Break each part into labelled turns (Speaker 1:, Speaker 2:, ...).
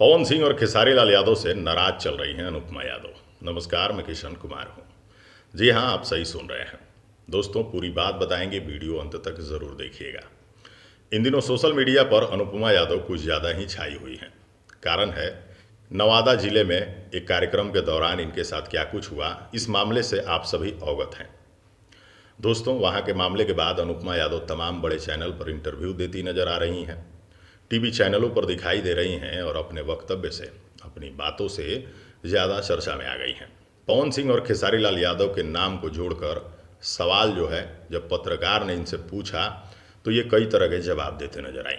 Speaker 1: पवन सिंह और खेसारी लाल यादव से नाराज चल रही हैं अनुपमा यादव। नमस्कार, मैं किशन कुमार हूं। जी हां, आप सही सुन रहे हैं दोस्तों। पूरी बात बताएंगे, वीडियो अंत तक ज़रूर देखिएगा। इन दिनों सोशल मीडिया पर अनुपमा यादव कुछ ज़्यादा ही छाई हुई हैं। कारण है नवादा जिले में एक कार्यक्रम के दौरान इनके साथ क्या कुछ हुआ, इस मामले से आप सभी अवगत हैं। दोस्तों, वहां के मामले के बाद अनुपमा यादव तमाम बड़े चैनल पर इंटरव्यू देती नजर आ रही हैं, टीवी चैनलों पर दिखाई दे रही हैं और अपने वक्तव्य से, अपनी बातों से ज़्यादा चर्चा में आ गई हैं। पवन सिंह और खेसारी लाल यादव के नाम को जोड़कर सवाल जो है, जब पत्रकार ने इनसे पूछा तो ये कई तरह के जवाब देते नजर आई।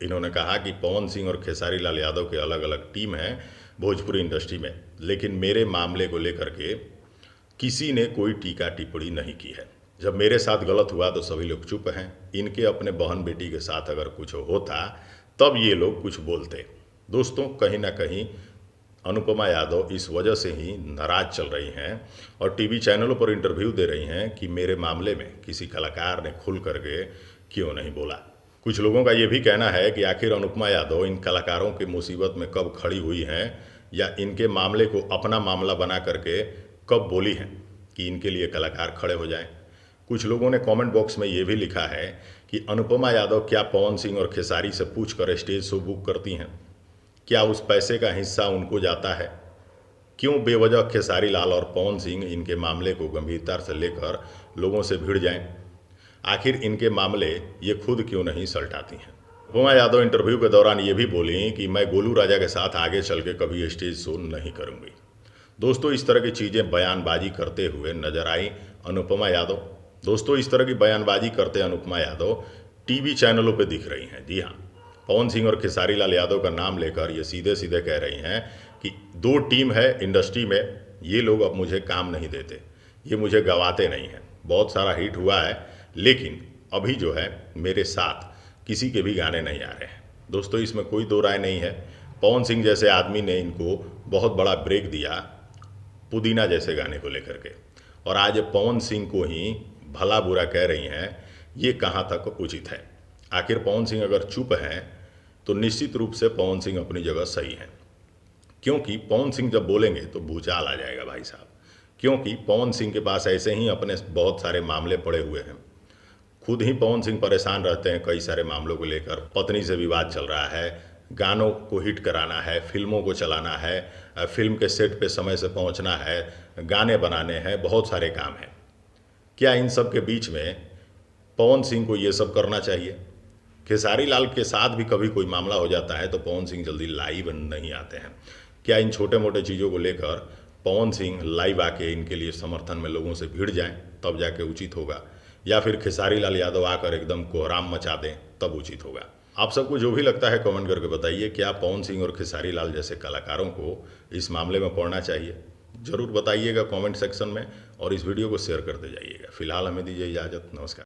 Speaker 1: इन्होंने कहा कि पवन सिंह और खेसारी लाल यादव के अलग अलग टीम हैं भोजपुरी इंडस्ट्री में, लेकिन मेरे मामले को लेकर के किसी ने कोई टीका टिप्पणी नहीं की है। जब मेरे साथ गलत हुआ तो सभी लोग चुप हैं। इनके अपने बहन बेटी के साथ अगर कुछ होता तब ये लोग कुछ बोलते। दोस्तों, कहीं ना कहीं अनुपमा यादव इस वजह से ही नाराज चल रही हैं और टीवी चैनलों पर इंटरव्यू दे रही हैं कि मेरे मामले में किसी कलाकार ने खुल करके क्यों नहीं बोला। कुछ लोगों का ये भी कहना है कि आखिर अनुपमा यादव इन कलाकारों की मुसीबत में कब खड़ी हुई हैं या इनके मामले को अपना मामला बना करके कब बोली हैं कि इनके लिए कलाकार खड़े हो जाएं। कुछ लोगों ने कमेंट बॉक्स में ये भी लिखा है कि अनुपमा यादव क्या पवन सिंह और खेसारी से पूछकर स्टेज शो बुक करती हैं? क्या उस पैसे का हिस्सा उनको जाता है? क्यों बेवजह खेसारी लाल और पवन सिंह इनके मामले को गंभीरता से लेकर लोगों से भिड़ जाएं? आखिर इनके मामले ये खुद क्यों नहीं सलटाती हैं? अनुपमा यादव इंटरव्यू के दौरान ये भी बोली कि मैं गोलू राजा के साथ आगे चल के कभी स्टेज शो नहीं करूँगी। दोस्तों, इस तरह की चीज़ें बयानबाजी करते हुए नजर आई अनुपमा यादव। दोस्तों, इस तरह की बयानबाजी करते अनुपमा यादव टीवी चैनलों पे दिख रही हैं। जी हाँ, पवन सिंह और खेसारी लाल यादव का नाम लेकर ये सीधे सीधे कह रही हैं कि दो टीम है इंडस्ट्री में, ये लोग अब मुझे काम नहीं देते, ये मुझे गवाते नहीं हैं। बहुत सारा हिट हुआ है, लेकिन अभी जो है मेरे साथ किसी के भी गाने नहीं आ रहे हैं। दोस्तों, इसमें कोई दो राय नहीं है। पवन सिंह जैसे आदमी ने इनको बहुत बड़ा ब्रेक दिया पुदीना जैसे गाने को लेकर के, और आज पवन सिंह को ही भला बुरा कह रही हैं। ये कहाँ तक उचित है? आखिर पवन सिंह अगर चुप हैं तो निश्चित रूप से पवन सिंह अपनी जगह सही हैं, क्योंकि पवन सिंह जब बोलेंगे तो भूचाल आ जाएगा भाई साहब। क्योंकि पवन सिंह के पास ऐसे ही अपने बहुत सारे मामले पड़े हुए हैं। खुद ही पवन सिंह परेशान रहते हैं कई सारे मामलों को लेकर। पत्नी से विवाद चल रहा है, गानों को हिट कराना है, फिल्मों को चलाना है, फिल्म के सेट पे समय से पहुंचना है, गाने बनाने हैं, बहुत सारे काम हैं। क्या इन सब के बीच में पवन सिंह को ये सब करना चाहिए? खेसारी लाल के साथ भी कभी कोई मामला हो जाता है तो पवन सिंह जल्दी लाइव नहीं आते हैं। क्या इन छोटे मोटे चीज़ों को लेकर पवन सिंह लाइव आके इनके लिए समर्थन में लोगों से भिड़ जाएं तब जाके उचित होगा, या फिर खेसारी लाल यादव आकर एकदम कोहराम मचा दें तब उचित होगा? आप सबको जो भी लगता है कमेंट करके बताइए। क्या पवन सिंह और खेसारी लाल जैसे कलाकारों को इस मामले में पड़ना चाहिए? ज़रूर बताइएगा कमेंट सेक्शन में, और इस वीडियो को शेयर करते जाइएगा। फिलहाल हमें दीजिए इजाज़त। नमस्कार।